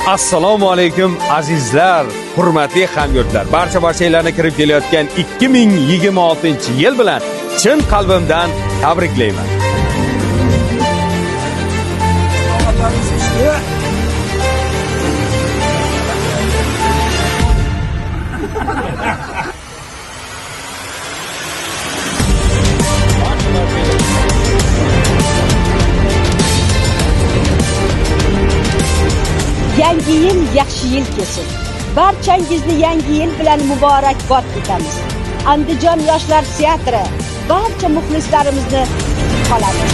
Assalomu alaykum azizlar, hurmatli hamyurtlar. Barcha-barchalarni kirib kelayotgan 2026-yil bilan chin qalbimdan tabriklayman. Yangi yil yaxshi yil kelsin. Barchangizni yangi yil bilan muborakbod etamiz. Andijon yoshlar teatri barcha muxlislarimizni qoladi.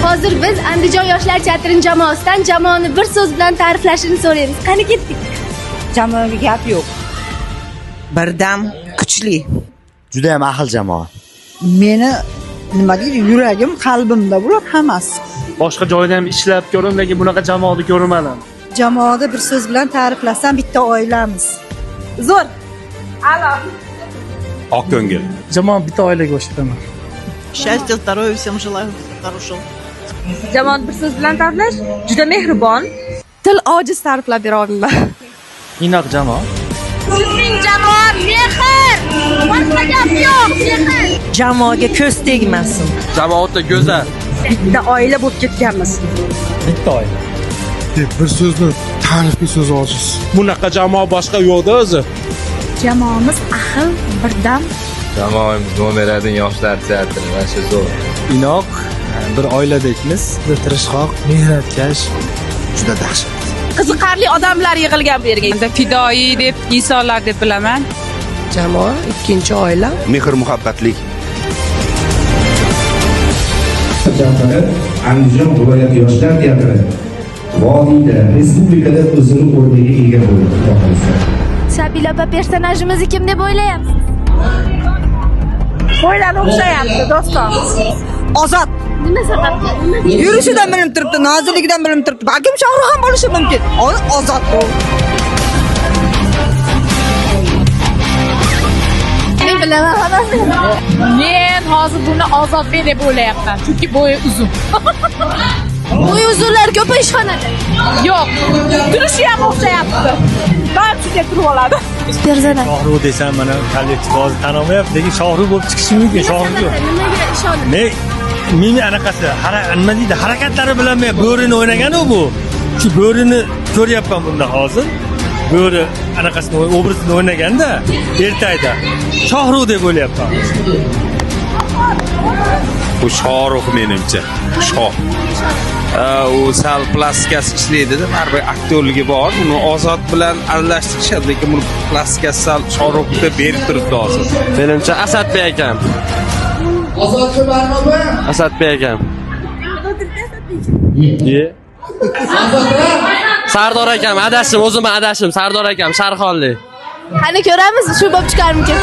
Hozir biz Andijon yoshlar teatrining jamoasidan jamoani bir so'z bilan ta'riflashini so'raymiz. Qani ketdik. Jamoaga gap yo'q. Birdam, kuchli. Juda ham ahil jamoa. Meni nima deydi, yuragim, qalbimda bular hammasi. Boshqa joyda ham ishlab ko'rdim, lekin bunaqa jamoani ko'rmadim. Jamoada bir so'z bilan ta'riflasam bitta oilamiz. Zo'r. Oq ko'ngil. Jamoa bitta oilaga o'xshataman. Счастья, здоровья всем желаю хорошего. Jamoat bir so'z bilan ta'riflash juda mehribon. Til ojiz ta'riflab bera olmayman. Inoq jamoa. Sizning jamoa mehr. Boshqa gap yo'q, mehr. Jamoaga ko'z tegmasin. Jamoa o'ta go'zal. Bitta oila bo'lib ketganmiz. Bitta oila. Bir so'zni ta'rifli so'z ojiz. Bunaqa jamoa boshqa yo'qda o'zi. Jamoamiz ahil, birdam. Jamoamiz Mo'meradining yoshlar teatri mana shu zo'r. Inoq, bir oiladekmiz, juda tirishqoq, mehnatkash, Juda dahshat. Qiziqarli odamlar yig'ilgan bu yerga. Fidoyi deb insonlar deb bilaman. Jamoa ikkinchi oila. Mehr muhabbatlik. Teatri Andijon viloyat yoshlar teatri vodiyda respublikada o'zini o'rniga ega bo'ldi. Sabila opa personajimizni kim deb o'ylayapsiz? Qo'ylar o'xshayapti, do'stim. Ozod. Nima sababli? Yurishidan bilinib turibdi, noziligidan bilinib turibdi. Balkim Shohrux ham bo'lishi mumkin. Ozod u. Men bilaman hammasini. Men hozir buni Ozodbek deb o'ylayapman, chunki bo'yi uzun. Bo'yi uzunlar ko'p ishxonada. Yo'q, turishi ham o'xshayapti. Barchaga turib oladi. Perzana. Shohrux desam mana kollektiv hozir tan olmayapti, lekin Shohrux bo'lib chiqishi mumkin. Shohrux. Nimaga ishonadi? Meni anaqasi, nima deydi, harakatlari bilan men bo'rini o'ynagan u bu. Shu bo'rini ko'ryapman bunda hozir. Bo'ri anaqasini obrazini o'ynaganda ertayda Shohrux deb o'ylayapman. Bu Shohrux menimcha. Shoh. U sal plastikasi ishlaydi-da, baribir aktyorligi bor. Uni Ozod bilan aralashtirishadi, lekin buni plastikasi sal Shohruxga berib turibdi hozir. Menimcha Asadbek akam. Ozodchi barnoba. Asadbek akam. Sardor akam, o'zim adashim, Sardor akam, Sharxonlik. Qani ko'ramiz, shu bo'lib chiqarmikin.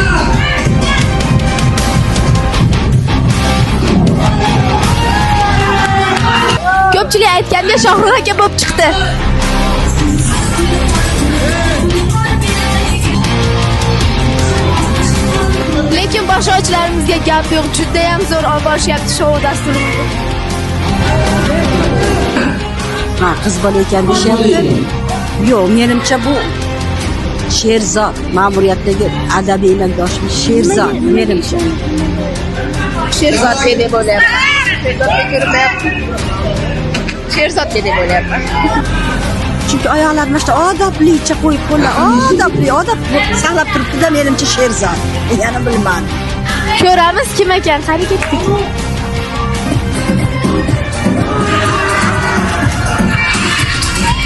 Ko'pchilik aytganda Shohrux aka bo'lib chiqdi. Lekin boshlovchilarimizga gap yo'q, juda ham zo'r olib borishyapti shou dasturimizni. Qiz bola ekan deyapti. Yo'q, menimcha bu Sherzod ma'muriyatdagi adabiy ilmdoshimiz Sherzod menimcha. Sherzod deb o'ylayapman. Sherzodga ko'rmayapti. Sherzod deb o'ylayapman. Chunki oyoqlarini mana shu odoblicha qo'yib qo'ylar, odob saqlab turibdi-da, menimcha Sherzod. Yana bilmadim. Ko'ramiz kim ekan, qani ketdik.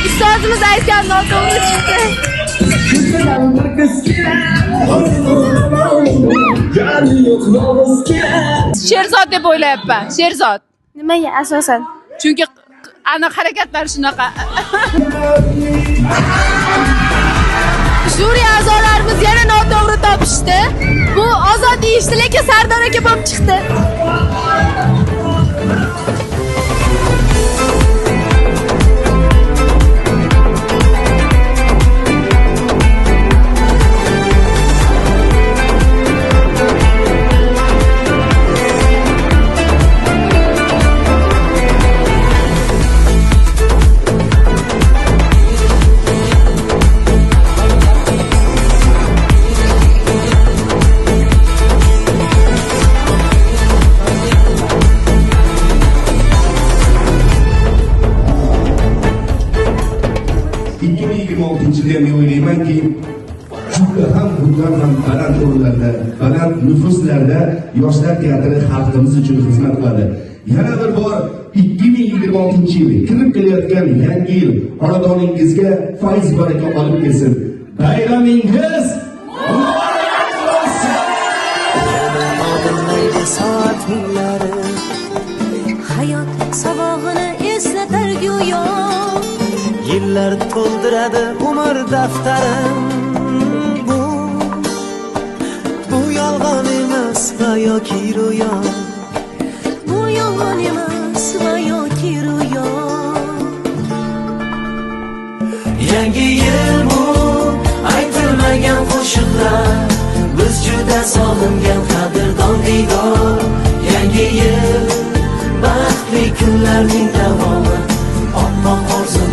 Ustozimiz aytgan noto'g'ri chiqdi. Sherzod deb o'ylayapman. Sherzod. Nimaga asosan? Chunki aniq harakatlari shunaqa. Juri a'zolarimiz yana noto'g'ri topishdi. Bu Ozod deyishdi, lekin Sardor aka bo'lib chiqdi. 2026 yilga men o'ylaymanki juda ham bundan ham baland o'rinlarda, baland nufuzlarda yoshlar teatri xalqimiz uchun xizmat qiladi. Yana bir bor 2026 yil kirib kelayotgan yangi yil xonadoningizga fayz baraka olib kelsin. Bayramingiz muborak bo'lsin. Soat millari hayot sabog'ini eslatar go'yo. Yillar to'ldiradi umr daftarim. Bu yolg'on emas va yoki ro'yo. Bu yolg'on emas va yoki ro'yo. Yangi yil bu aytilmagan qo'shiqlar. Biz juda sog'ingan qadrdon diydor. Yangi yil baxtli kunlarning davomi. Oppoq orzu